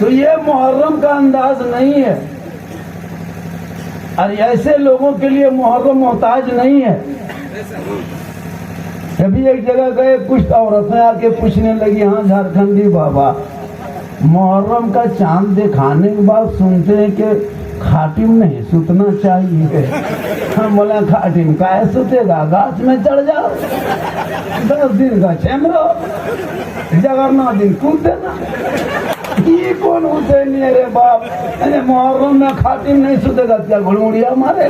تو یہ محرم کا انداز نہیں ہے، اور ایسے لوگوں کے لیے محرم محتاج نہیں ہے۔ کبھی ایک جگہ گئے، کچھ عورتیں آ کے پوچھنے لگی، ہاں جھارکھنڈی بابا محرم کا چاند دکھانے کے بعد سنتے ہیں کہ خاتم نہیں ستنا چاہیے۔ ہم بولے خاتم کا ستے گا، گاچھ میں چڑھ جاؤ، 10 دن کا چمرو، جگرنا دن کود دینا۔ یہ کون حسین ہے رے باپ؟ محرم میں خاتم نہیں ستے گا، کیا گھڑمڑیا مارے؟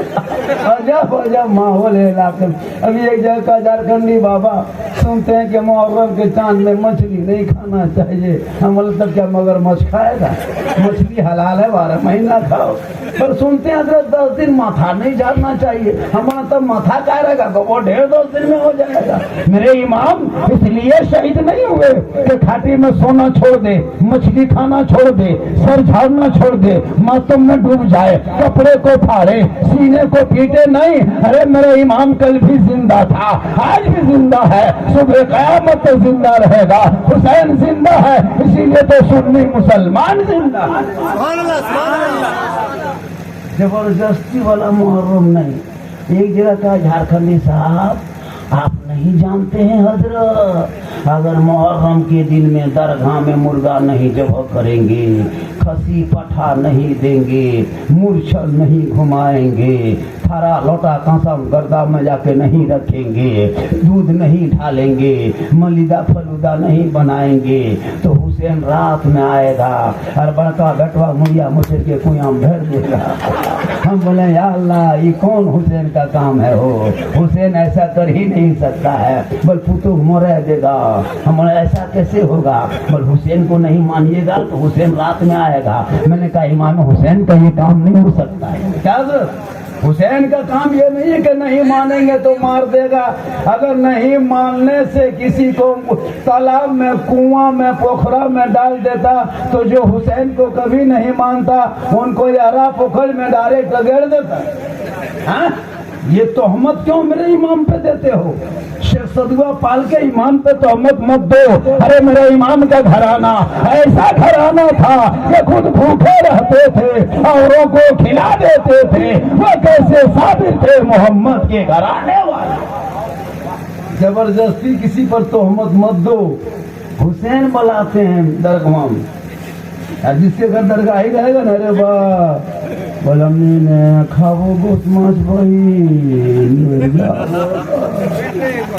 عجب عجب ماحول ہے علاقے میں۔ ابھی ایک جگہ کا جھارکھنڈی بابا سنتے ہیں کہ محرم کے چاند میں مچھلی نہیں کھانا چاہیے۔ ہم مطلب کیا مگر مچھ کھائے گا؟ مچھلی حلال ہے، 12 مہینہ کھاؤ۔ پر سنتے ہیں حضرت 10 دن ماتھا نہیں جھاڑنا چاہیے۔ ہمارا تب ماتھا کہہ رہے گا کہ وہ 1.5-2 دن میں ہو جائے گا۔ میرے امام اس لیے شہید نہیں ہوئے کہ کھاٹی میں سونا چھوڑ دے، مچھلی کھانا چھوڑ دے، سر جھاڑنا چھوڑ دے، ماتم میں ڈوب جائے، کپڑے کو پھاڑے، سینے کو پیٹے نہیں۔ ارے میرے امام کل بھی زندہ تھا، آج بھی زندہ ہے، صبح قیامت تک زندہ رہے گا۔ حسین زندہ ہے، اسی لیے تو سنی مسلمان زندہ ہے۔ زبردستی والا محرم نہیں۔ ایک جگہ کا جھارکھنڈی صاحب، آپ نہیں جانتے ہیں حضرت، اگر محرم کے دن میں درگاہ میں مرغا نہیں ذبح کریں گے، کھسی پٹھا نہیں دیں گے، مورچھل نہیں گھمائیں گے، تھرا لوٹا کانسا گردہ میں جا کے نہیں رکھیں گے، دودھ نہیں ڈالیں گے، ملیدہ فلودہ نہیں بنائیں گے، تو حسین رات میں آئے گا اور بڑکا گٹوا مڑیا مچھر کے کنیاں بھر دے گا۔ ہم بولے یا اللہ، یہ کون حسین کا کام ہے؟ ہو حسین ایسا کر ہی نہیں سکتا ہے، بل پتو مرے دے گا۔ ہم بولے ایسا کیسے ہوگا؟ بل حسین کو نہیں مانیے گا تو حسین رات میں آئے گا۔ میں نے کہا امام حسین کا یہ کام نہیں ہو سکتا ہے۔ کیا حضرت؟ حسین کا کام یہ نہیں ہے کہ نہیں مانیں گے تو مار دے گا۔ اگر نہیں ماننے سے کسی کو تالاب میں، کنواں میں، پوکھرا میں ڈال دیتا تو جو حسین کو کبھی نہیں مانتا ان کو یارا پوکھر میں ڈائریکٹ رگڑ دیتا۔ ہاں، یہ تہمت کیوں میرے امام پہ دیتے ہو؟ شیخ صدوہ پال کے امام پہ تہمت مت دو۔ ارے میرے امام کا گھرانہ ایسا گھرانہ تھا کہ خود بھوکے رہتے تھے، اوروں کو کھلا دیتے تھے، وہ کیسے ثابت تھے محمد کے گھرانے والے؟ زبردستی کسی پر تہمت مت دو۔ حسین بلاتے ہیں درگاہ میں، جس کے گھر درگاہ ہی رہے گا نا، ارے با بلمی نے کھاو گوشت ماچ بھائی،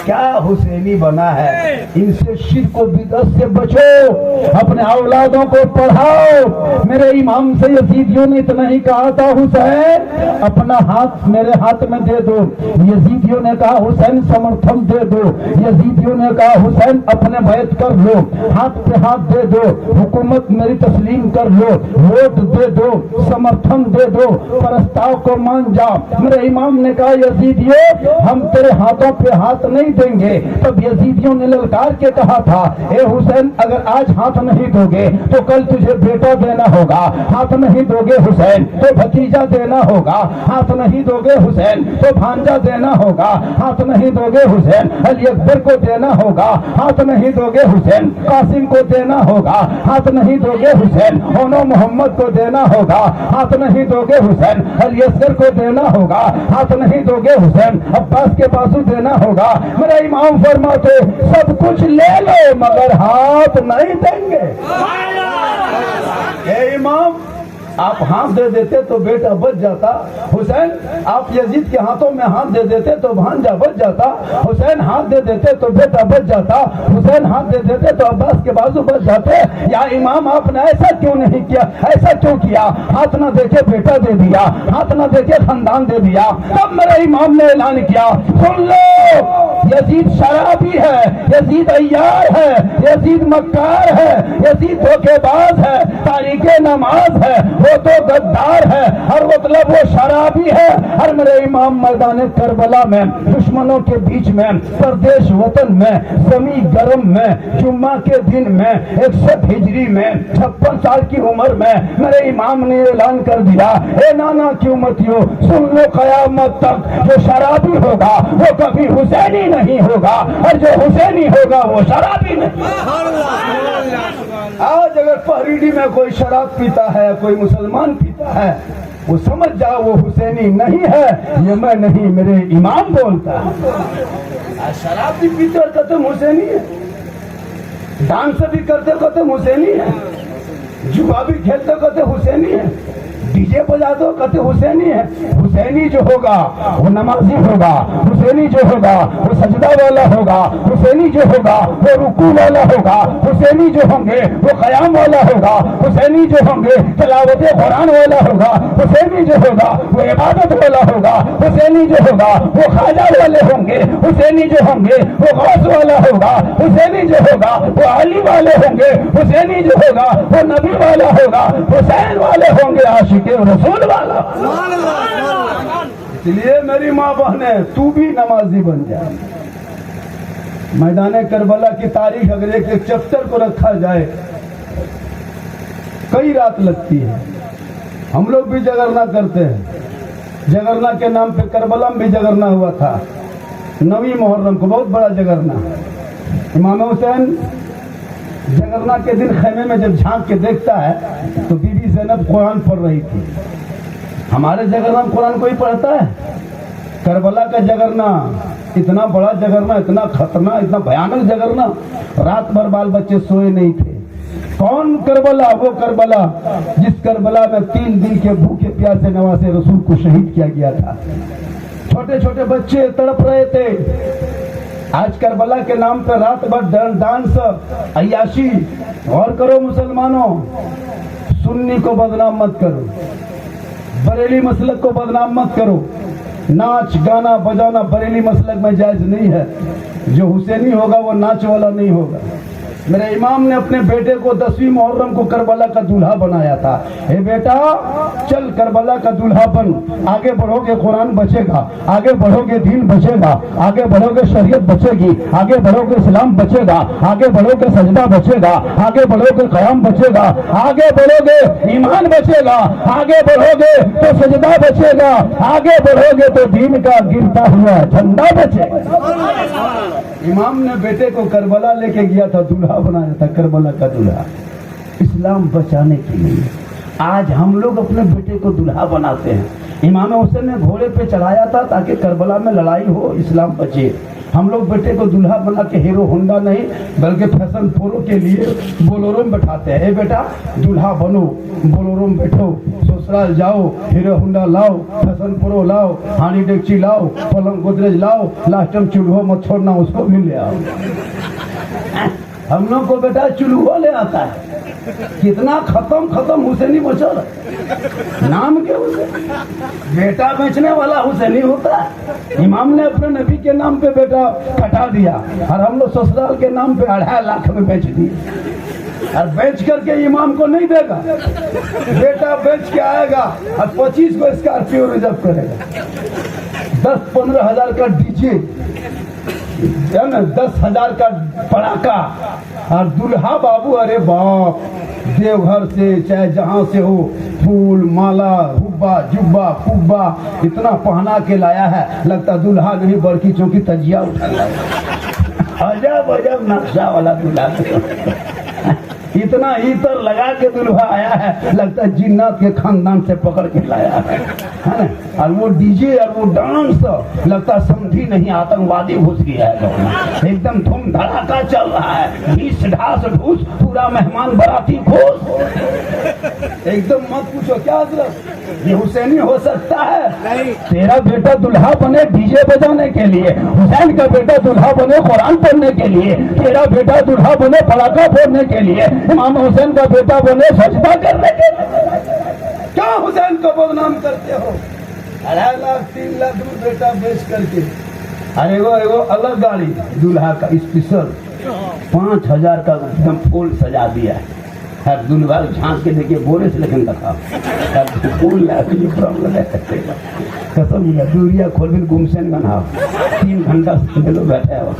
کیا حسینی بنا ہے؟ ان سے شرک و بدعت سے بچو، اپنے اولادوں کو پڑھاؤ۔ میرے امام سے یزیدیوں نے اتنا ہی کہا تھا، حسین اپنا ہاتھ میرے ہاتھ میں دے دو۔ یزیدیوں نے کہا حسین سمرتھن دے دو۔ یزیدیوں نے کہا حسین اپنے بیعت کر لو، ہاتھ پہ ہاتھ دے دو، حکومت میری تسلیم کر لو، ووٹ دے دو، سمرتھن دے دو، پرستاؤ کو مان جا۔ میرے امام نے کہا یزیدیوں ہم تیرے ہاتھوں پہ ہاتھ نہیں دیں گے۔ تب یزیدیوں نے للکار کے کہا تھا، اے حسین اگر آج ہاتھ نہیں دو گے تو کل تجھے بیٹا دینا ہوگا، ہاتھ نہیں دو گے حسین تو بھتیجا دینا ہوگا، ہاتھ نہیں دو گے حسین تو بھانجا دینا ہوگا، ہاتھ نہیں دو گے حسین علی اکبر کو دینا ہوگا، ہاتھ نہیں دو گے حسین قاسم کو دینا ہوگا، ہاتھ نہیں دو گے حسین اونو محمد کو دینا ہوگا، ہاتھ نہیں دو گے حسین علی اصغر کو دینا ہوگا، ہاتھ نہیں دو گے حسین عباس کے بازو دینا ہوگا۔ میرا امام فرماتے سب کچھ لے لو مگر ہاتھ نہیں دیں گے۔ اے امام آپ ہاتھ دے دیتے تو بیٹا بچ جاتا، حسین آپ یزید کے ہاتھوں میں ہاتھ دے دیتے تو بھانجا بچ جاتا، حسین ہاتھ دے دیتے تو بیٹا بچ جاتا، حسین ہاتھ دے دیتے تو عباس کے بازو بچ جاتے۔ یا امام آپ نے ایسا کیوں نہیں کیا؟ ایسا کیوں کیا؟ ہاتھ نہ دے کے بیٹا دے دیا، ہاتھ نہ دے کے خاندان دے دیا۔ تب میرے امام نے اعلان کیا، سن لو یزید شرابی ہے، یزید عیار ہے، یزید مکار ہے، یزید دھوکے باز ہے، تاریک نماز ہے، وہ تو غدار ہے، اور مطلب وہ شرابی ہے۔ اور میرے امام میدان کربلا میں دشمنوں کے بیچ میں، پردیش وطن میں، زمین گرم میں، جمعہ کے دن میں، 61 ہجری میں، 56 سال کی عمر میں میرے امام نے اعلان کر دیا، اے نانا کی امتیوں سن لو قیامت تک جو شرابی ہوگا وہ کبھی حسینی نہیں ہوگا، اور جو حسینی ہوگا وہ شرابی نہیں۔ آج اگر پہریڈی میں کوئی شراب پیتا ہے، کوئی مسلمان پیتا ہے، وہ سمجھ جاؤ وہ حسینی نہیں ہے، یہ میں نہیں میرے امام بولتا ہے۔ شراب بھی پیتے اور کہتے حسینی ہے، ڈانس بھی کرتے کہتے حسینی ہے، جوا بھی کھیلتے کہتے حسینی ہے، ڈی جے بجا دو کہتے حسینی ہے۔ حسینی جو ہوگا وہ نمازی ہوگا، حسینی جو ہوگا وہ سجدہ والا ہوگا، حسینی جو ہوگا وہ رکوع والا ہوگا، حسینی جو ہوں گے وہ قیام والا ہوگا، حسینی جو ہوں گے تلاوت قرآن والا ہوگا، حسینی جو ہوگا وہ عبادت والا ہوگا، حسینی جو ہوگا وہ خواجہ والے ہوں گے، حسینی جو ہوں گے وہ غوث والا ہوگا، حسینی جو ہوگا وہ علی والے ہوں گے، حسینی جو ہوگا وہ نبی والا ہوگا، حسین والے ہوں گے عاشق رسول والا۔ اس لیے میری ماں بہنیں تو بھی نمازی بن جائے۔ میدان کربلا کی تاریخ اگر ایک ایک چیپٹر کو رکھا جائے کئی رات لگتی ہے۔ ہم لوگ بھی جگرنا کرتے ہیں، جگرنا کے نام پہ کربلا میں بھی جگرنا ہوا تھا، 9 محرم کو بہت بڑا جگرنا۔ امام حسین جگرنا کے دن خیمے میں جب جھانک کے دیکھتا ہے تو بی بی زینب قرآن پڑھ رہی تھی۔ ہمارے جگرنا میں قرآن کوئی پڑھتا ہے؟ کربلا کا جگرنا اتنا بڑا جگرنا، اتنا خطرناک، اتنا بھیانک جگرنا، رات بھر بال بچے سوئے نہیں تھے۔ کون کربلا؟ وہ کربلا جس کربلا میں 3 دن کے بھوکے پیاسے نواسے رسول کو شہید کیا گیا تھا۔ چھوٹے چھوٹے بچے تڑپ رہے تھے۔ آج کربلا کے نام پہ رات بھر ڈانس، عیاشی۔ غور کرو مسلمانوں، سنی کو بدنام مت کرو، بریلی مسلک کو بدنام مت کرو۔ ناچ گانا بجانا بریلی مسلک میں جائز نہیں ہے۔ جو حسینی ہوگا وہ ناچ والا نہیں ہوگا۔ میرے امام نے اپنے بیٹے کو 10ویں محرم کو کربلا کا دولہا بنایا تھا۔ اے بیٹا چل کربلا کا دولہا بن، آگے بڑھو گے قرآن بچے گا، آگے بڑھو گے دین بچے گا، آگے بڑھو گے شریعت بچے گی، آگے بڑھو گے اسلام بچے گا، آگے بڑھو گے سجدہ بچے گا، آگے بڑھو گے قیام بچے گا، آگے بڑھو گے ایمان بچے گا، آگے بڑھو گے تو سجدہ بچے گا، آگے بڑھو گے تو دین کا گرتا ہوا جھنڈا بچے گا۔ امام نے بیٹے کو کربلا لے کے گیا تھا، دولہا بنایا تھا، کربلا کا دولہا اسلام بچانے کے لیے۔ آج ہم لوگ اپنے بیٹے کو دولہا بناتے ہیں۔ امام حسین نے گھوڑے پہ چڑھایا تھا تاکہ کربلا میں لڑائی ہو، اسلام بچے۔ ہم لوگ بیٹے کو دولہا بنا کے ہیرو ہونڈا نہیں بلکہ فیشن پرو کے لیے بولورو میں بٹھاتے ہیں۔ اے بیٹا دولہا بنو، بولورو میں بیٹھو، سسرال جاؤ، ہیرو ہونڈا لاؤ، فیشن پرو لاؤ، ہانی ڈیکچی لاؤ، پلنگ گودریج لاؤ، لاسٹ ٹائم چولہا مت چھوڑنا، اس کو بھی لے آؤ۔ ہم لوگ کو بیٹا چولہا لے آتا ہے۔ کتنا ختم حسینی بچا رہا، نام کیا حسین؟ بیٹا بیچنے والا حسینی ہوتا ہے؟ امام نے اپنے نبی کے نام پہ بیٹا کٹا دیا اور ہم لوگ سسرال کے نام پہ 2.5 لاکھ میں بیچ دیے، اور بیچ کر کے امام کو نہیں دے گا، بیٹا بیچ کے آئے گا اور 25 کو اسکارپیو ریزرو کرے گا، 10-15 ہزار کا ڈی جے، 10,000 کا پڑاکا، اور دلہا بابو ارے باپ دیو گھر سے چاہے جہاں سے ہو پھول مالا حبا جبا خوبا اتنا پہنا کے لایا ہے، لگتا دلہا نہیں بڑکی چونکہ تجیہ اٹھا لایا۔ عجب عجب نقشہ والا دلہا، اتنا عطر لگا کے دلہا آیا ہے، لگتا ہے جنات کے خاندان سے پکڑ کے لایا ہے۔ اور وہ ڈی جے اور وہ ڈانس لگتا سمجھی نہیں آتنکوادی گھس گیا ہے، ایک دم دھوم دھڑاکا چل رہا ہے، ڈھیس ڈھاس ڈھوس، پورا مہمان باراتی گھوس۔ ایک دم مت پوچھو کیا حضرت یہ حسینی ہو سکتا ہے؟ تیرا بیٹا دلہا بنے ڈی جے بجانے کے لیے، حسین کا بیٹا دلہا بنے قرآن پڑھنے کے لیے، تیرا بیٹا دلہا بنے پڑاکا پھوڑنے کے لیے، امام حسین کا بیٹا بنے سجدہ کرنے کے لیے۔ کیا حسین کو بدنام کرتے ہو؟ 2.5 لاکھ 3 لاکھ میں بیٹا بیچ کر کے، ارے وہ الگ گاڑی دلہا کا اسپیشل 5,000 کا ایک دم پھول سجا دیا ہے، ہر دلہا جھانک کے دیکھیے بولے سے لیکن دکھا پھول قسم ملا دوریا کھول بھی گمسین گنا 3 گھنٹہ سے بیٹھے ہو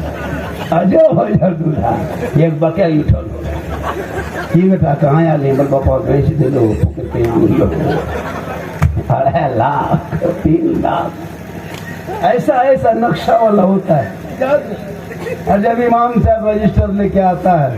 عجب ہو جا دلہا ایک بکیا اٹھو یہ بیٹا کہاں یا لیبر باپا بیچ دے دو پکڑتے ہیں 2.5 لاکھ 3 لاکھ ایسا نقشہ والا ہوتا ہے۔ اور جب امام صاحب رجسٹر لے کے آتا ہے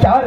4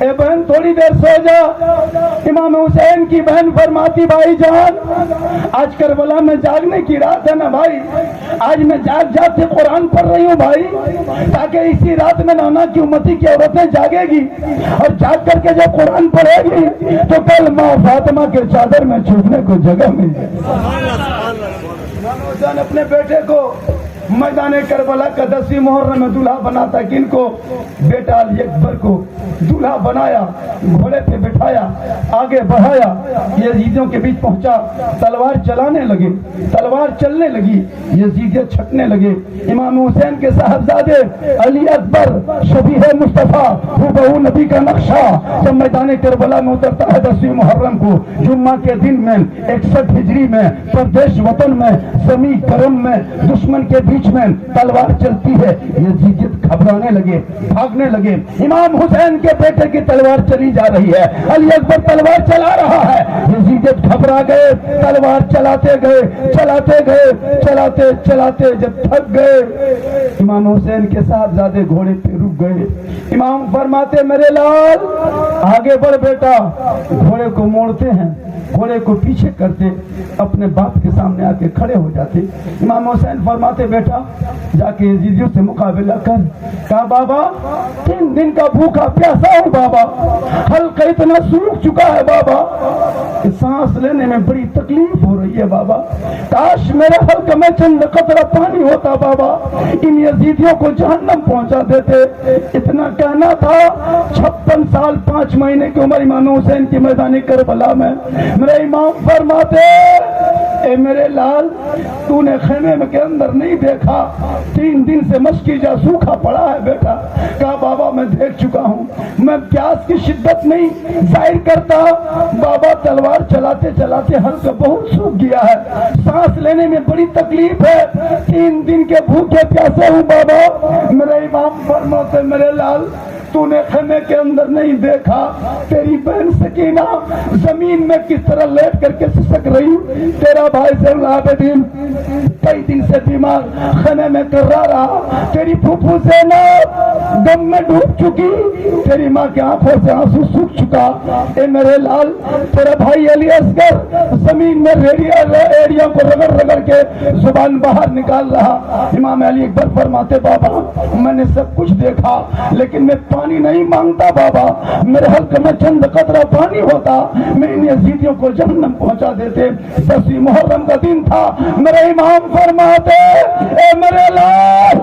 اے بہن تھوڑی دیر سو جا. امام حسین کی بہن فرماتی بھائی جان آج کربلا میں جاگنے کی رات ہے نا بھائی, آج میں جاگ جاگ سے قرآن پڑھ رہی ہوں بھائی, تاکہ اسی رات میں نانا کی امتی کی عورتیں جاگے گی اور جاگ کر کے جب قرآن پڑھے گی تو کل ماں فاطمہ کے چادر میں چھپنے کو جگہ مل جائے. امام حسین اپنے بیٹے کو میدان کربلا کا 10ویں محرم میں دولہا بناتا, کن کو؟ بیٹا علی اکبر کو دولہا بنایا, گھوڑے پہ بٹھایا, آگے بڑھایا, یزیدیوں کے بیچ پہنچا, تلوار چلانے لگے, تلوار چلنے لگی, یزیدی چھٹنے لگے. امام حسین کے صاحبزادے علی اکبر شبیہ مصطفیٰ ہو نبی کا نقشہ جب میدان کربلا میں اترتا ہے 10ویں محرم کو جمعہ کے دن میں 61 ہجری میں پردیش وطن میں سمی کرم میں دشمن کے بیچ میں تلوار چلتی ہے. یزیدیت گھبرانے لگے, بھاگنے لگے. امام حسین کے بیٹے کی تلوار چلی جا رہی ہے, علی اکبر تلوار چلا رہا ہے. یزیدیت گھبرا گئے, تلوار چلاتے گئے, چلاتے گئے, چلاتے چلاتے جب تھک گئے امام حسین کے صاحبزادے گھوڑے پہ رک گئے. امام فرماتے میرے لال آگے بڑھ بیٹا. گھوڑے کو موڑتے ہیں, گھوڑے کو پیچھے کرتے, اپنے باپ کے سامنے آ کے کھڑے ہو جاتے. امام حسین فرماتے بیٹا جا کے یزیدیوں سے مقابلہ کر. کہا بابا 3 دن کا بھوکا پیاسا ہوں بابا, حلقہ اتنا سوکھ چکا ہے بابا کہ سانس لینے میں بڑی تکلیف ہو رہی ہے بابا, کاش میرے حلقہ میں چند قطرہ پانی ہوتا بابا, ان یزیدیوں کو جہنم پہنچا دیتے. اتنا کہنا تھا. 56 سال 5 مہینے کی عمر امام حسین کی میدان کربلا میں. میرے امام فرماتے اے میرے لال تو نے خیمے میں کے اندر نہیں دیکھا, 3 دن سے مشکی جا سوکھا پڑا ہے بیٹا. کہا بابا میں دیکھ چکا ہوں, میں پیاس کی شدت نہیں ظاہر کرتا بابا, تلوار چلاتے چلاتے حلقہ بہت سوکھ گیا ہے, سانس لینے میں بڑی تکلیف ہے, 3 دن کے بھوکے پیاسے ہوں بابا. میرے امام فرماتے میرے لال تو نے خیمے کے اندر نہیں دیکھا تیری بہن سکینہ زمین میں کس طرح لیٹ کر کے سسک رہی, تیرا بھائی زین العابدین کئی دن سے بیمار خیمے میں کرا رہا, تیری پھوپھو زینب دم میں ڈوب چکی, تیری ماں کی آنکھوں سے آنسو سوکھ چکا. اے میرے لال تیرا بھائی علی اصغر زمین میں ایڑیاں کو رگڑ رگڑ کے زبان باہر نکال رہا. امام علی اکبر فرماتے بابا میں نے سب کچھ دیکھا لیکن میں پانی نہیں مانگتا بابا, میرے حلق میں چند قطرہ پانی ہوتا میں ان یزیدیوں کو جہنم پہنچا دیتے. 10ویں محرم کا دن تھا. میرے امام فرماتے اے میرے لال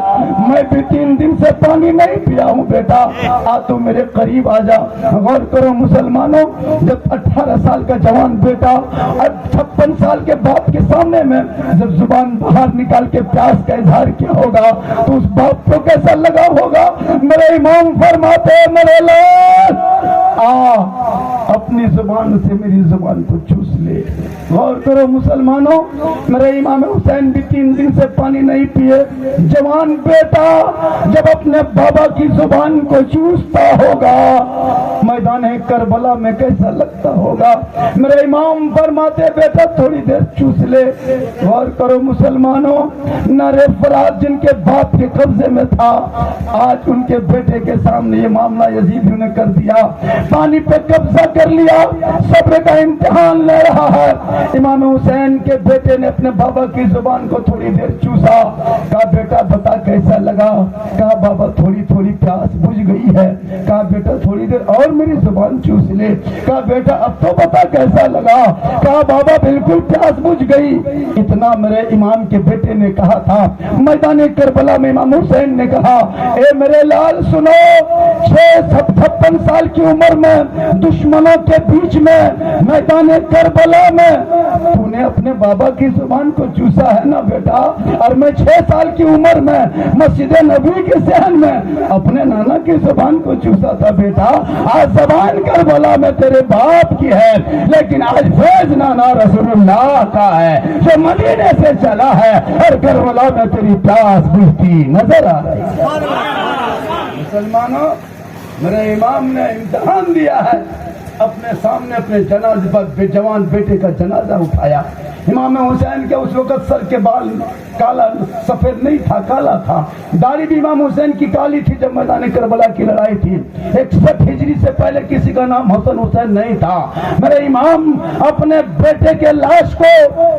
میں بھی 3 دن سے پانی نہیں پیا ہوں بیٹا, آ تو میرے قریب آ جا. غور کرو مسلمانوں, جب 18 سال کا جوان بیٹا اور 56 سال کے باپ کے سامنے میں جب زبان باہر نکال کے پیاس کا اظہار کیا ہوگا تو اس باپ کو کیسا لگا ہوگا. میرے امام فرماتے میرے لال اپنی زبان سے میری زبان کو چوس لے. غور کرو مسلمانوں, میرے امام حسین بھی 3 دن سے پانی نہیں پیے. جوان بیٹا جب اپنے بابا کی زبان کو چوستا ہوگا میدان کربلا میں کیسا لگتا ہوگا. میرے امام فرماتے بیٹا تھوڑی دیر چوس لے. غور کرو مسلمانوں, نعرے فرات جن کے باپ کے قبضے میں تھا آج ان کے بیٹے کے سامنے یہ معاملہ یزیدیوں نے کر دیا, پانی پہ قبضہ کر لیا, صبر کا امتحان لے رہا ہے. امام حسین کے بیٹے نے اپنے بابا کی زبان کو تھوڑی دیر چوسا. کہا بیٹا بتا کیسا لگا. کہا بابا تھوڑی تھوڑی پیاس بجھ گئی ہے. کہا بیٹا تھوڑی دیر اور میری زبان چوس لے. کہا بیٹا اب تو بتا کیسا لگا. کہا بابا بالکل پیاس بجھ گئی. اتنا میرے امام کے بیٹے نے کہا تھا. میدان کربلا میں امام حسین نے کہا اے میرے لال سنو, 56 سال کی عمر میں دشمنوں کے بیچ میں میدان کربلا میں تو نے اپنے بابا کی زبان کو چوسا ہے نا بیٹا, اور میں 6 سال کی عمر میں مسجد نبی کے صحن میں اپنے نانا کی زبان کو چوسا تھا بیٹا. آج زبان کربلا میں تیرے باپ کی ہے لیکن آج فیض نانا رسول اللہ کا ہے جو مدینے سے چلا ہے, اور کربلا میں تیری پیاس بجھتی نظر آ رہی ہے. مسلمانوں میرے امام نے امتحان دیا ہے, اپنے سامنے اپنے جنازے پر جوان بیٹے کا جنازہ اٹھایا. امام حسین کے اس وقت سر کے بال کالا سفید نہیں تھا، کالا تھا. داڑھی بھی امام حسین کی کالی تھی. جب میدان کربلا کی لڑائی تھی 61 ہجری سے پہلے کسی کا نام حسن حسین نہیں تھا. میرے امام اپنے بیٹے کے لاش کو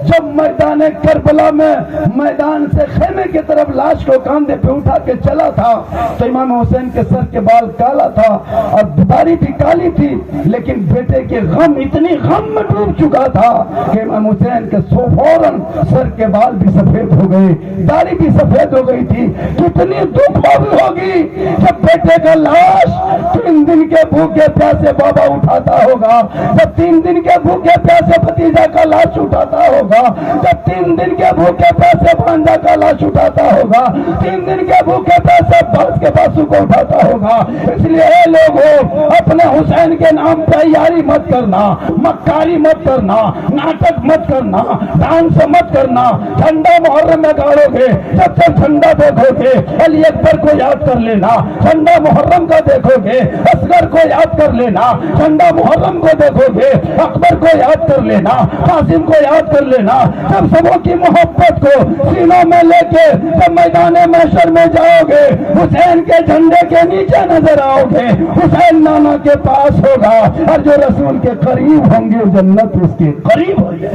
جب میدان کربلا میں میدان سے خیمے کی طرف لاش کو کاندھے پہ اٹھا کے چلا تھا تو امام حسین کے سر کے بال کالا تھا اور داڑھی بھی کالی تھی، لیکن بیٹے کے غم اتنی غم میں ڈوب چکا تھا کہ امام حسین کے فوراً سر کے بال بھی سفید ہو گئے، داڑھی بھی سفید ہو گئی تھی. کتنی دکھ ہوگی جب بیٹے کا لاش 3 دن کے بھوکے پیاسے بابا اٹھاتا ہوگا، جب 3 دن کے بھوکے پیاسے بھتیجا کا لاش اٹھاتا ہوگا، جب 3 دن کے بھوکے پیاسے بھانجا کا لاش اٹھاتا ہوگا، 3 دن کے بھوکے پیاسے باس کے باسو کو اٹھاتا ہوگا. اس لیے اے لوگوں، اپنے حسین کے نام تیاری مت کرنا، مکاری مت کرنا، ناٹک مت کرنا، ڈانس مت کرنا. جھنڈا محرم میں گاڑو گے، جب تک جھنڈا دیکھو گے علی اکبر کو یاد کر لینا، جھنڈا محرم کا دیکھو گے اصغر کو یاد کر لینا، جھنڈا محرم کو دیکھو گے اکبر کو یاد کر لینا، قاسم کو یاد کر لینا. جب سبوں کی محبت کو سینوں میں لے کے جب میدان محشر میں جاؤ گے، حسین کے جھنڈے کے نیچے نظر آؤ گے، حسین نانا کے پاس ہوگا اور جو رسول کے قریب ہوں گے جنت اس کے قریب ہو جائے.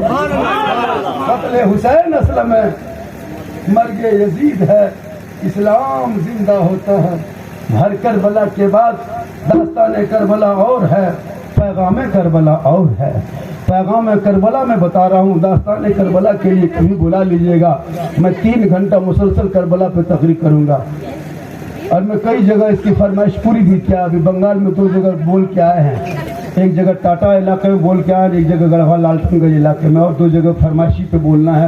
قتل حسین اصل میں مرگ یزید ہے، اسلام زندہ ہوتا ہے. ہر کربلا کے بعد داستان کربلا اور ہے، پیغام کربلا اور ہے. پیغام کربلا میں بتا رہا ہوں، داستان کربلا کے لیے کبھی بلا لیجئے گا. میں 3 گھنٹہ مسلسل کربلا پہ تقریر کروں گا اور میں کئی جگہ اس کی فرمائش پوری بھی کیا. ابھی بنگال میں 2 جگہ بول کے آئے ہیں، ایک جگہ ٹاٹا علاقے میں بول کے آئے ہیں، ایک جگہ گڑھوا لالٹن گنج علاقے میں، اور 2 جگہ فرمائشی پہ بولنا ہے.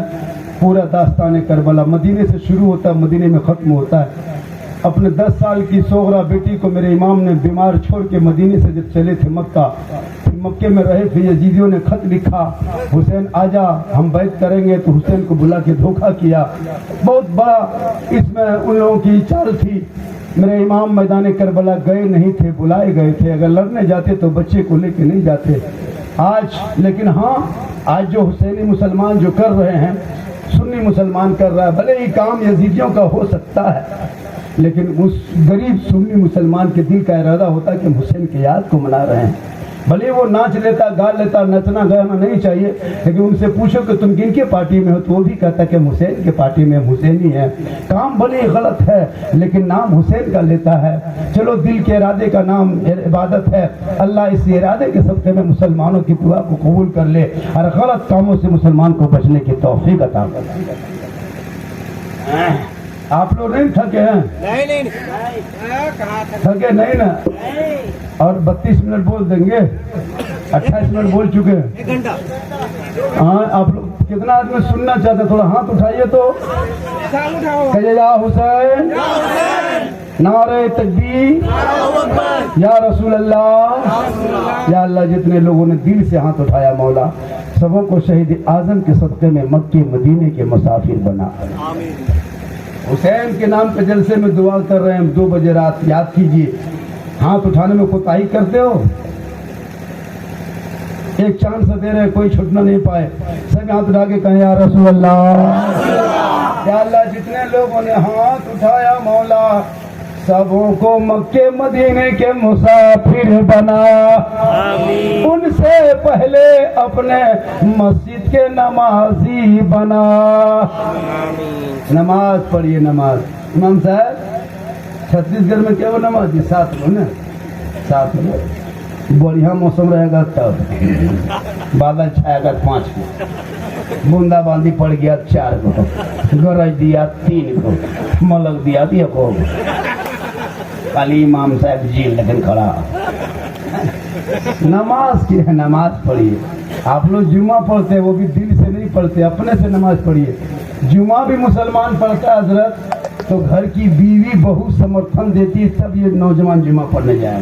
پورا داستان کربلا مدینے سے شروع ہوتا ہے، مدینے میں ختم ہوتا ہے. اپنے 10 سال کی صغرا بیٹی کو میرے امام نے بیمار چھوڑ کے مدینے سے جب چلے تھے مکہ، مکے میں رہے تھے، یزیدیوں نے خط لکھا حسین آجا ہم بیعت کریں گے، تو حسین کو بلا کے دھوکہ کیا. بہت بڑا اس میں ان لوگوں کی چال تھی. میرے امام میدان کربلا گئے نہیں تھے، بلائے گئے تھے. اگر لڑنے جاتے تو بچے کو لے کے نہیں جاتے. لیکن ہاں آج جو حسینی مسلمان جو کر رہے ہیں، سنی مسلمان کر رہا ہے، بھلے ہی کام یزیدیوں کا ہو سکتا ہے، لیکن اس غریب سنی مسلمان کے دل کا ارادہ ہوتا ہے کہ ہم حسین کی یاد کو منا رہے ہیں. بھلے وہ ناچ لیتا، گا لیتا، نچنا گانا نہیں چاہیے، لیکن ان سے پوچھو کہ تم کن کے پارٹی میں ہو تو وہ بھی کہتا کہ حسین کے پارٹی میں، حسینی ہے. کام بھلے غلط ہے لیکن نام حسین کا لیتا ہے. چلو دل کے ارادے کا نام عبادت ہے. اللہ اس ارادے کے صدقے میں مسلمانوں کی دعا کو قبول کر لے اور غلط کاموں سے مسلمان کو بچنے کی توفیق عطا کر. آپ لوگ نہیں تھکے ہیں؟ تھکے نہیں نا؟ اور 32 منٹ بول دیں گے، 28 منٹ بول چکے ہیں. ہاں آپ لوگ کتنا آدمی سننا چاہتے ہیں؟ تھوڑا ہاتھ اٹھائیے تو کہیے یا حسین، نعرہ تکبیر، یا رسول اللہ. یا اللہ جتنے لوگوں نے دل سے ہاتھ اٹھایا مولا سبوں کو شہید اعظم کے صدقے میں مکے مدینے کے مسافر بنا. حسین کے نام پہ جلسے میں دعا کر رہے ہیں. 2 بجے رات یاد کیجئے. ہاتھ اٹھانے میں کوتاہی کرتے ہو؟ ایک چانس دے رہے، کوئی چھٹنا نہیں پائے. سب ہاتھ اٹھا کے کہیں یا رسول اللہ. یا اللہ جتنے لوگوں نے ہاتھ اٹھایا مولا سبوں کو مکے مدینے کے مسافر بنا. ان سے پہلے اپنے مسجد کے نمازی بنا. نماز پڑھیے. نماز امام صاحب چھتیس گڑھ میں کیا وہ نماز 7 کو نا 7 کو بڑھیا موسم رہے گا تب بادل چھائے گا 5 کو، بوندا باندی پڑ گیا 4 کو، گرج دیا 3 کو، ملک دیا 1 کو. خالی امام صاحب جی لیکن کھڑا. نماز کی ہے، نماز پڑھیے. آپ لوگ جمعہ پڑھتے ہیں، وہ بھی دل سے نہیں پڑھتے، اپنے سے نماز پڑھیے. جمعہ بھی مسلمان پڑھتا ہے حضرت تو گھر کی بیوی بہو سمرتھن دیتی ہے تب یہ نوجوان جمعہ پڑھنے جائیں.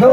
2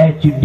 HD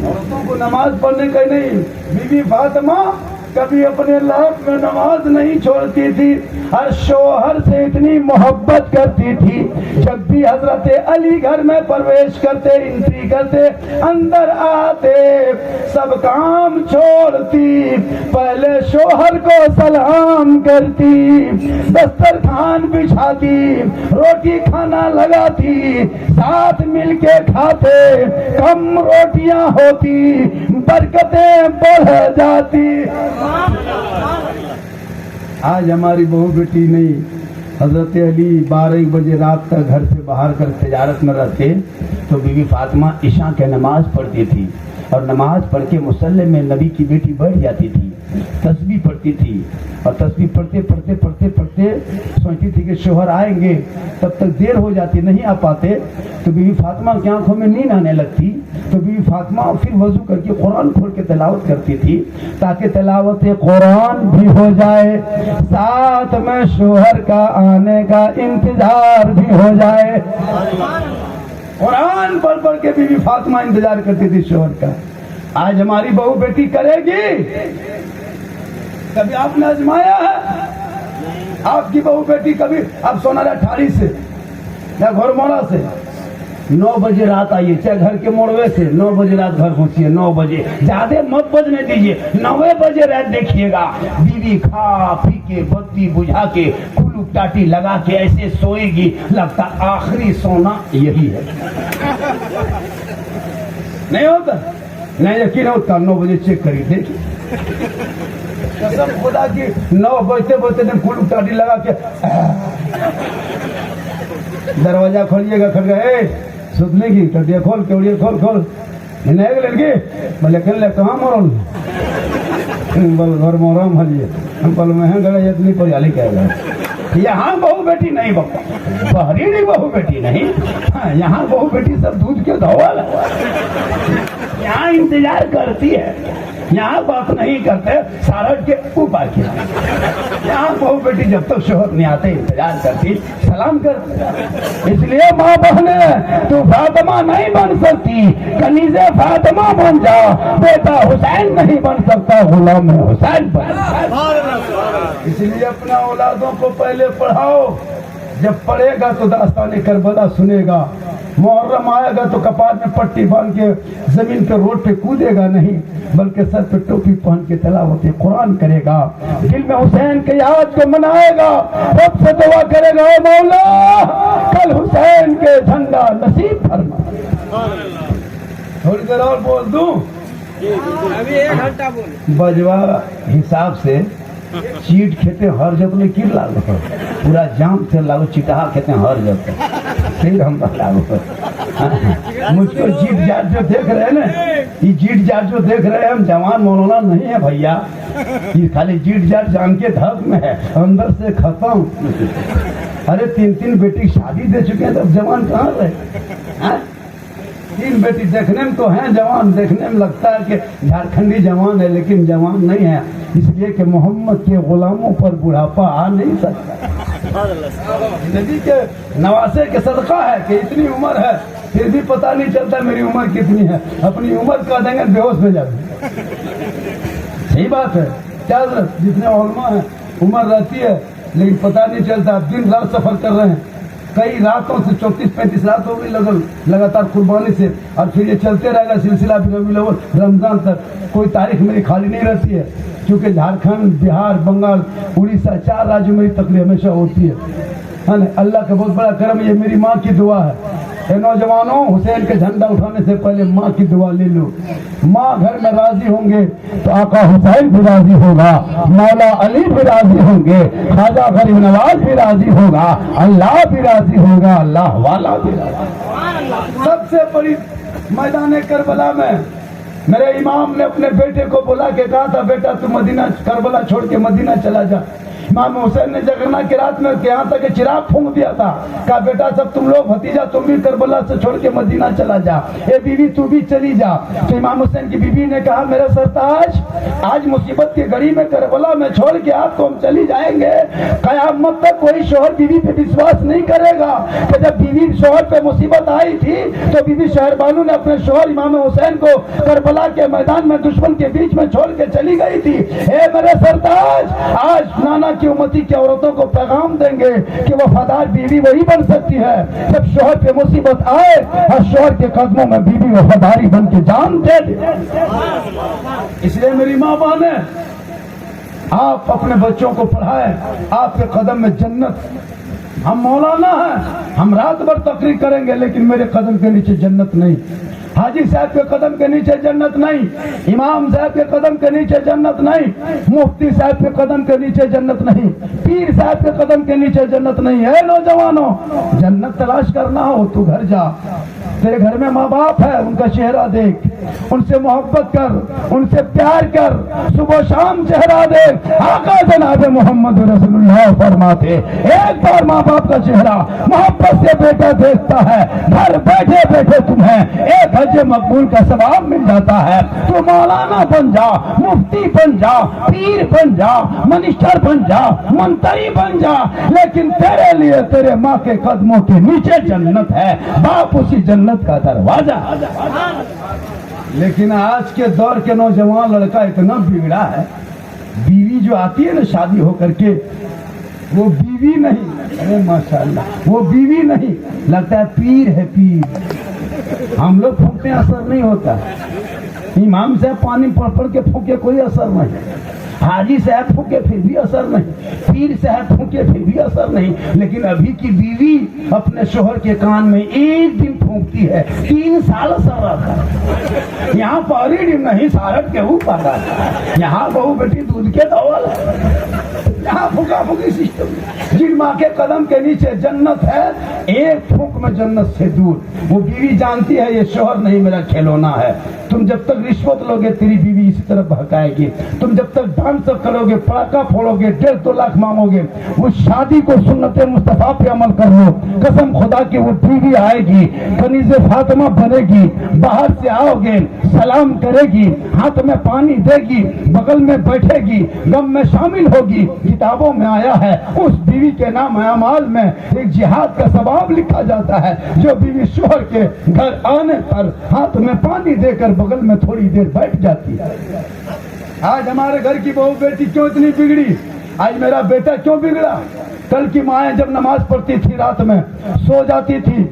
عورتوں کو نماز پڑھنے کا نہیں. بی فاطمہ کبھی اپنے لاپ میں نماز نہیں چھوڑتی تھی، ہر شوہر سے اتنی محبت کرتی تھی. جب بھی حضرت علی گھر میں پرویش کرتے، انٹری کرتے، اندر آتے، سب کام چھوڑتی، پہلے شوہر کو سلام کرتی، دسترخوان بچھاتی، روٹی کھانا لگاتی، ساتھ مل کے کھاتے، کم روٹیاں ہوتی، برکتیں بڑھ جاتی. آج ہماری بہو بیٹی نہیں. حضرت علی 12 بجے رات تک گھر سے باہر کر تجارت میں رہتے تو بی بی فاطمہ عشاء کی نماز پڑھتی تھی، اور نماز پڑھ کے مصلی میں نبی کی بیٹی بیٹھ جاتی تھی، تسبیح پڑھتی تھی، اور تسبیح پڑھتے سوچتی تھی کہ شوہر آئیں گے، تب تک دیر ہو جاتی، نہیں آ پاتے تو بی بی فاطمہ کی آنکھوں میں نیند آنے لگتی. تو بی بی فاطمہ پھر وضو کر کے قرآن کھول کے تلاوت کرتی تھی تاکہ تلاوت قرآن بھی ہو جائے، ساتھ میں شوہر کا آنے کا انتظار بھی ہو جائے. قرآن پڑھ کے بی بی فاطمہ انتظار کرتی تھی شوہر کا. آج ہماری بہو بیٹی کرے گی؟ کبھی آپ نے آزمایا ہے؟ آپ کی بہو بیٹی کبھی اب سونارا ٹھاری سے یا گھر موڑا سے 9 بجے رات آئیے، چاہے گھر کے موڑوے سے 9 بجے رات گھر پہنچیے. 9 بجے زیادہ مت بجنے دیجیے، 9 بجے رات دیکھیے گا بیوی کھا پی کے بتی بجھا کے کلو ٹاٹی لگا کے ایسے سوئے گی، لگتا آخری سونا یہی ہے. نہیں ہوتا؟ نہیں یقین ہوتا. 9 بجے چیک کریے، دیکھیے قسم خدا کی 9 بجتے کلو ٹاٹی لگا کے دروازہ کھولیے گا، کھڑ گئے سوتنے کی ٹٹیا کھول کے اڑیے کھول نہیں لڑکی بولے کھیل کہاں مرول بول گھر مورم ہلیے بول میں گڑے اتنی کوئی حالی کہے گا. یہاں بہو بیٹی نہیں بابا، بحری بہو بیٹی نہیں. یہاں بہو بیٹی سب دودھ کے دھوال ہے، یہاں انتظار کرتی ہے، یہاں بات نہیں کرتے سارٹ کے اوپر کی. یہاں بہو بیٹی جب تک شوہر نہیں آتے انتظار کرتی، سلام کرتی. اس لیے ماں بہنے تو فاطمہ نہیں بن سکتی، کنیزِ فاطمہ بن جا. بیٹا حسین نہیں بن سکتا، غلام حسین بن. اس لیے اپنا اولادوں کو پہلے پڑھاؤ، جب پڑھے گا تو داستان کربلا سنے گا. محرم آئے گا تو کپار میں پٹی باندھ کے زمین کے روڈ پہ کودے گا نہیں، بلکہ سر پہ ٹوپی پہن کے تلاوت قرآن کرے گا، دل میں حسین کے یاد کو منائے گا، رب سے دعا کرے گا اے مولا کل حسین کے جھنڈا نصیب فرما. تھوڑی دیر اور بول دوں، ابھی 1 گھنٹہ بول. بجوا حساب سے چیٹ کھیتے ہر جب نے کر لاگو پورا جام سے لاگو چٹہا کھیتے ہر جب پھر ہم لاگو. مجھ کو جیٹ جاٹ جو دیکھ رہے ہیں نا، یہ جیٹ جاٹ جو دیکھ رہے ہیں، ہم جوان مولانا نہیں ہے بھیا، یہ خالی جیٹ جاٹ جان کے دھک میں ہے، اندر سے ختم. ارے 3 بیٹی شادی دے چکے ہیں، تب جوان کہاں رہے؟ 3 بیٹی دیکھنے میں تو ہیں جوان، دیکھنے میں لگتا ہے کہ جھارکھنڈی جوان ہے، لیکن جوان نہیں ہے، اس لیے کہ محمد کے غلاموں پر بڑھاپا آ نہیں سکتا. نبی کے نواسے کے صدقہ ہے کہ اتنی عمر ہے پھر بھی پتہ نہیں چلتا میری عمر کتنی ہے. اپنی عمر کا دیں گے بے ہوش میں جاتے. صحیح بات ہے، کیا جتنے علماء ہیں عمر رہتی ہے لیکن پتہ نہیں چلتا. دن رات سفر کر رہے ہیں، کئی راتوں سے 34-35 رات ہو گئی لگاتار قربانی سے، اور پھر یہ چلتے رہے گا سلسلہ ربیع الاول رمضان تک. کوئی تاریخ میری خالی نہیں رہتی ہے، کیونکہ جھارکھنڈ، بہار، بنگال، اڑیسہ 4 راجیوں میں تقریر ہمیشہ ہوتی ہے. اللہ کا بہت بڑا کرم. یہ میری ماں کی دعا ہے. اے نوجوانوں، حسین کے جھنڈا اٹھانے سے پہلے ماں کی دعا لے لو. ماں گھر میں راضی ہوں گے تو آقا حسین بھی راضی ہوگا، مولا علی بھی راضی ہوں گے، خواجہ غریب نواز بھی راضی ہوگا، اللہ بھی راضی ہوگا، اللہ والا بھی راضی. سب سے بڑی میدان کربلا میں میرے امام نے اپنے بیٹے کو بلا کے کہا تھا، بیٹا تو مدینہ کربلا چھوڑ کے مدینہ چلا جا. امام حسین نے جگرنا کی رات میں یہاں تک کہ چراغ پھونک دیا تھا، کہا بیٹا سب تم لوگ بھتیجا تم بھی کربلا سے چھوڑ کے مدینہ چلا جا، اے بیوی تو بھی چلی جا۔ تو امام حسین کی بیوی نے کہا میرے سرتاج آج مصیبت کی گھڑی میں کربلا میں چھوڑ کے آپ کو ہم چلی جائیں گے، قیامت تک کوئی شوہر بیوی پہ وشواس نہیں کرے گا کہ جب بیوی شوہر پہ مصیبت آئی تھی تو بیوی شہر بانو نے اپنے شوہر امام حسین کو کربلا کے میدان میں دشمن کے بیچ میں چھوڑ کے چلی گئی تھی۔ اے میرے سرتاج آج نانا کی امتی کی عورتوں کو پیغام دیں گے کہ وفادار بیوی وہی بن سکتی ہے جب شوہر پہ مصیبت آئے اور شوہر کے قدموں میں بیوی وفاداری بن کے جان دے دے۔ اس لیے میری ماں بہن ہے، آپ اپنے بچوں کو پڑھائیں، آپ کے قدم میں جنت۔ ہم مولانا ہیں، ہم رات بھر تقریر کریں گے لیکن میرے قدم کے نیچے جنت نہیں، حاجی صاحب کے قدم کے نیچے جنت نہیں، امام صاحب کے قدم کے نیچے جنت نہیں، مفتی صاحب کے قدم کے نیچے جنت نہیں، پیر صاحب کے قدم کے نیچے جنت نہیں ہے۔ نوجوانوں جنت تلاش کرنا ہو تو گھر جا، تیرے گھر میں ماں باپ ہے ان کا چہرہ دیکھ، ان سے محبت کر، ان سے پیار کر، صبح شام چہرہ دیکھ۔ آقا جناب محمد رسول اللہ فرماتے ایک بار ماں باپ کا چہرہ محبت سے بیٹا دیکھتا ہے گھر بیٹھے بیٹھے تمہیں ایک حج مقبول کا ثواب مل جاتا ہے۔ تو مولانا بن جا، مفتی بن جا، پیر بن جا، منسٹر بن جا، منتری بن جا، لیکن تیرے لیے تیرے ماں کے قدموں کے نیچے جنت ہے، باپ اسی جنت کا دروازہ۔ لیکن آج کے دور کے نوجوان لڑکا اتنا بگڑا ہے، بیوی جو آتی ہے نا شادی ہو کر کے وہ بیوی نہیں، ارے ماشاءاللہ وہ بیوی نہیں، لگتا ہے پیر ہے پیر۔ ہم لوگ پھونکتے ہیں اثر نہیں ہوتا، امام صاحب پانی پڑھ پڑھ کے پھونکے کوئی اثر نہیں، حاجی صاحب پھونکے پھر بھی اثر نہیں، پیر صاحب پھونکے پھر بھی اثر نہیں، لیکن ابھی کی بیوی اپنے شوہر کے کان میں ایک دن پھونکتی ہے 3 سال اثر رہتا ہے۔ یہاں پوری ڈم نہیں سارٹ کے اوپر رہتا ہے، یہاں بہو بیٹی دودھ کے دول ہے، یہاں پھونکا پھونکی سسٹم۔ جن ماں کے قدم کے نیچے جنت ہے ایک پھونک میں جنت سے دور، وہ بیوی جانتی ہے یہ شوہر نہیں میرا کھلونا ہے۔ تم جب تک رشوت لوگے تیری بیوی اسی طرح بہکائے گی، تم جب تک ڈانس کرو گے، پڑاکا پھوڑو گے، 1.5-2 لاکھ مانگو گے، وہ شادی کو سنت مصطفیٰ پہ عمل کر لو، قسم خدا کی وہ بیوی آئے گی کنیز فاطمہ بنے گی، باہر سے آؤ گے سلام کرے گی، ہاتھ میں پانی دے گی، بغل میں بیٹھے گی، غم میں شامل ہوگی۔ کتابوں میں آیا ہے اس بیوی کے نام اعمال میں ایک جہاد کا ثواب لکھا جاتا ہے، جو بیوی شوہر کے گھر آنے پر ہاتھ میں پانی دے کر بغل میں تھوڑی دیر بیٹھ جاتی ہے۔ آج ہمارے گھر کی بہو بیٹی کیوں اتنی بگڑی؟ آج میرا بیٹا کیوں بگڑا؟ کل کی مائیں جب نماز پڑھتی تھی رات میں سو جاتی تھی،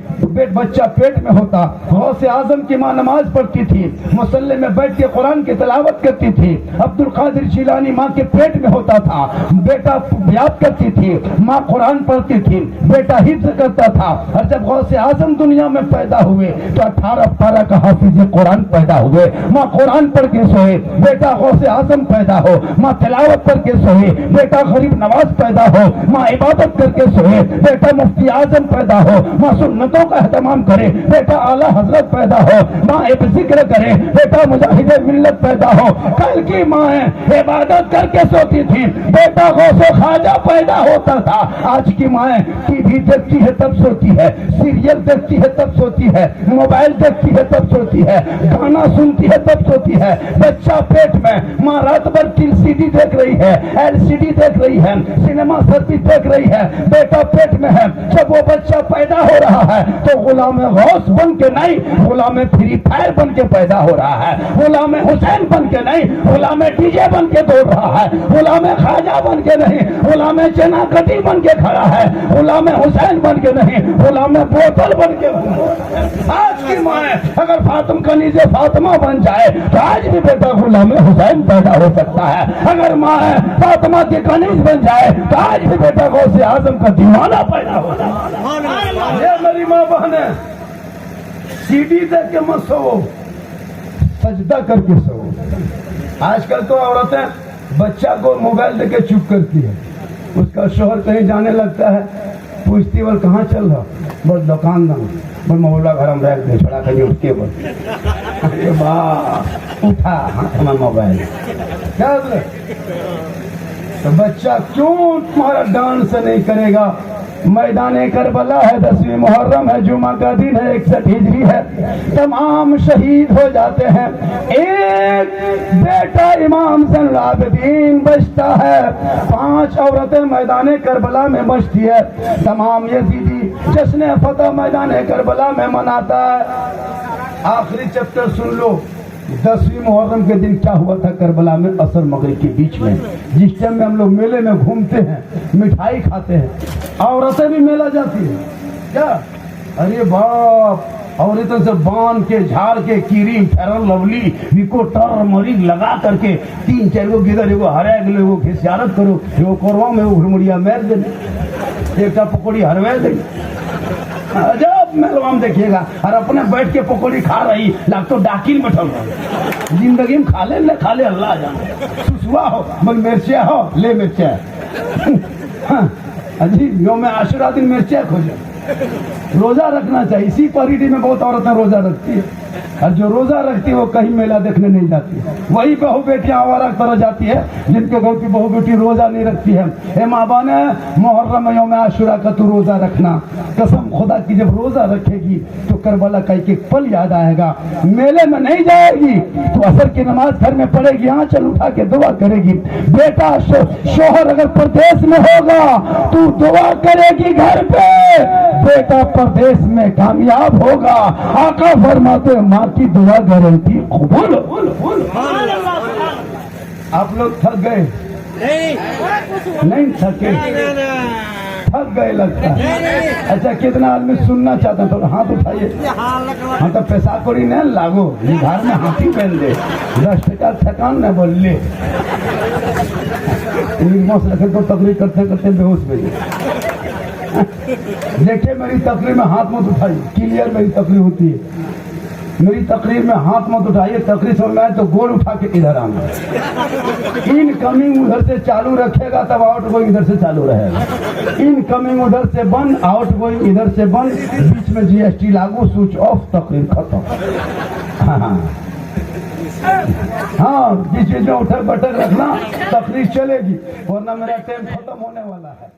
بچہ پیٹ میں ہوتا، غوث اعظم کی ماں نماز پڑھتی تھی، مصلی میں بیٹھ کے قرآن کی تلاوت کرتی تھی، عبد القادر جیلانی ماں کے پیٹ میں ہوتا تھا، بیٹا یاد کرتی تھی، ماں قرآن پڑھتی تھی، بیٹا حفظ کرتا تھا، اور جب غوث اعظم دنیا میں پیدا ہوئے تو 18 کا حافظ قرآن پیدا ہوئے، ماں قرآن پڑھ کے سوئے، بیٹا غوث اعظم پیدا ہو، ماں تلاوت کر کے سوئے، بیٹا غریب نواز پیدا ہو، ماں عبادت کر کے سوئے، بیٹا مفتی اعظم پیدا ہو، ماں سنتوں کا اہتمام کرے، بیٹا اعلیٰ حضرت پیدا ہو، ماں ایک ذکر کرے، بیٹا مجاہد ملت پیدا ہو۔ کل کی مائیں عبادت کر کے سوتی تھی، بیٹا غوث و خواجہ پیدا ہوتا تھا۔ آج کی مائیں ٹی وی دیکھتی ہے تب سوتی ہے، سیریل دیکھتی ہے تب سوتی ہے، موبائل دیکھتی ہے تب سوتی ہے، گانا سنتی ہے تب سوتی ہے، بچہ پیٹ میں، ماں رات بھر سی ڈی دیکھ رہی ہے، LCD دیکھ رہی ہے، سنیما سروس دیکھ رہی ہے، بیٹا پیٹ میں ہے۔ جب وہ بچہ پیدا ہو رہا ہے تو غلام غوث بن کے نہیں، غلام فری فائر بن کے پیدا ہو رہا ہے، غلام حسین بن کے نہیں، غلام ڈی جے بن کے دوڑ رہا ہے، غلام خواجہ بن کے نہیں، غلام چنا کٹی بن کے کھڑا ہے، غلام حسین بن کے نہیں، غلام بوتل بن کے۔ آج کی ماں اگر فاطمہ کنیز فاطمہ بن جائے تو آج بھی بیٹا غلام حسین پیدا ہو سکتا ہے، اگر ماں فاطمہ کی کنیز بن جائے تو آج بھی بیٹا غوث اعظم کا دیوانہ پیدا ہو سکتا ہے۔ یہ میری ماں بہن ہے، سی ڈی دیکھ کے مت سو، سجدہ کر کے سو۔ آج کل تو عورتیں بچہ کو موبائل دے کے چپ کرتی ہے، اس کا شوہر کہیں جانے لگتا ہے پوچھتی بول کہاں چل رہا، بول دکان داں، بول مولا گھر ہم رکھ دے چھڑا کر اٹھ کے بول اٹھا ہاتھ میں موبائل کیا تو بچہ کیوں تمہارا ڈانس نہیں کرے گا؟ میدان کربلا ہے، 10ویں محرم ہے، جمعہ کا دن ہے، 61 ہجری ہے، تمام شہید ہو جاتے ہیں، ایک بیٹا امام زین العابدین بچتا ہے، 5 عورتیں میدان کربلا میں بچتی ہے، تمام یزیدی جشن فتح میدان کربلا میں مناتا ہے۔ آخری چیپٹر سن لو، 10ویں محرم کے دن کیا ہوا تھا کربلا میں، عصر مغرب کے بیچ میں، جس ٹائم میں ہم لوگ میلے میں گھومتے ہیں، مٹھائی کھاتے ہیں، عورتیں بھی میلہ جاتی ہیں کیا؟ ارے باپ، عورتوں سے باندھ کے جھاڑ کے کریم فیئر لولی ویکو ٹر مریض لگا کر کے 3-4 گو گدر ایگو ہرے گلے وہ زیارت کرو، ایگو کوروا میں وہ گھڑمڑیا میر دیں، ایک پکوڑی ہروے دیں، عجب میلوام دیکھیے گا، اور اپنے بیٹھ کے پکوڑی کھا رہی لگ تو ڈاکین بیٹھا ہوا، زندگی میں کھا لے اللہ جانے، سسوا ہو مگر مرچیا ہو لے مرچیا جی، یوم عاشورہ دن مرچیا کھوجے، روزہ رکھنا چاہیے، اسی پریڈی میں بہت عورتیں روزہ رکھتی ہے، اور جو روزہ رکھتی ہے وہ کہیں میلہ دیکھنے نہیں جاتی، وہی بہو بیٹیاں آوارہ طرح جاتی ہے جن کے گھر کی بہو بیٹی روزہ نہیں رکھتی ہے۔ اے ماں بانے، محرم یوم عاشورہ کا تو روزہ رکھنا، قسم خدا کی جب روزہ رکھے گی تو کربلا کا ایک پل یاد آئے گا، میلے میں نہیں جائے گی تو عصر کی نماز گھر میں پڑھے گی، آنچل اٹھا کے دعا کرے گی، بیٹا شوہر اگر پردیس میں ہوگا تو دعا کرے گی گھر پہ، بیٹا پردیس میں کامیاب ہوگا، آقا فرماتے ماں کی دعا گارنٹی قبول۔ آپ لوگ تھک گئے؟ نہیں تھکے؟ تھک گئے لگتا ہے۔ اچھا کتنا آدمی سننا چاہتا ہے تو ہاتھ اٹھائیے۔ ہاں تو پیسہ کوڑی نہیں لاگو، یہ گھر میں ہاتھی پہن دے، 10 ٹکا تھکان نہ بول لے، موس رکھے تو تقریر کرتے کرتے بے ہوش بھیجے۔ دیکھیں میری تقریر میں ہاتھ مت اٹھائیے، کلیئر میری تقریر ہوتی ہے، میری تقریر میں ہاتھ مت اٹھائیے، تقریر سن رہا ہے تو گول اٹھا کے ادھر آنا، ان کمنگ ادھر سے چالو رکھے گا تب آؤٹ گوئنگ ادھر سے چالو رہے گا، ان کمنگ ادھر سے بند، آؤٹ گوئنگ ادھر سے بند، بیچ میں GST لاگو، سوئچ آف، تقریر ختم۔ ہاں بیچ میں اٹھک بٹک رکھنا، تقریر چلے گی، ورنہ میرا ٹائم ختم ہونے والا ہے۔